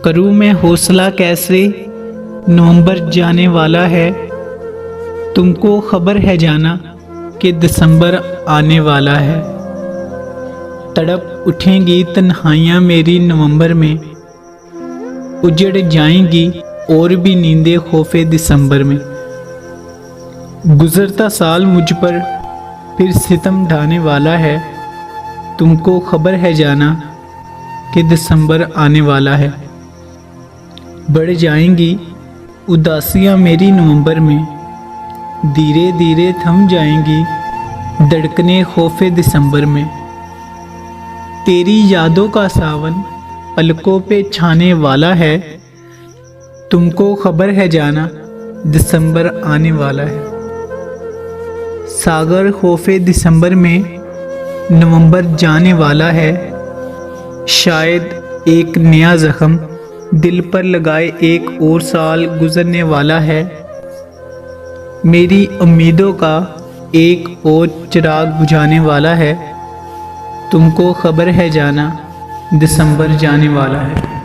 करूँ मैं हौसला कैसे, नवंबर जाने वाला है। तुमको खबर है जाना कि दिसंबर आने वाला है। तड़प उठेंगी तन्हाइयाँ मेरी नवंबर में, उजड़ जाएंगी और भी नींदें खौफे दिसंबर में। गुज़रता साल मुझ पर फिर सितम ढाने वाला है। तुमको खबर है जाना कि दिसंबर आने वाला है। बढ़ जाएंगी उदासियाँ मेरी नवंबर में, धीरे धीरे थम जाएंगी धड़कने खौफे दिसंबर में। तेरी यादों का सावन पलकों पे छाने वाला है। तुमको खबर है जाना दिसंबर आने वाला है। सागर खौफे दिसंबर में नवंबर जाने वाला है। शायद एक नया जख्म दिल पर लगाए एक और साल गुजरने वाला है। मेरी उम्मीदों का एक और चिराग बुझाने वाला है। तुमको खबर है जाना दिसंबर जाने वाला है।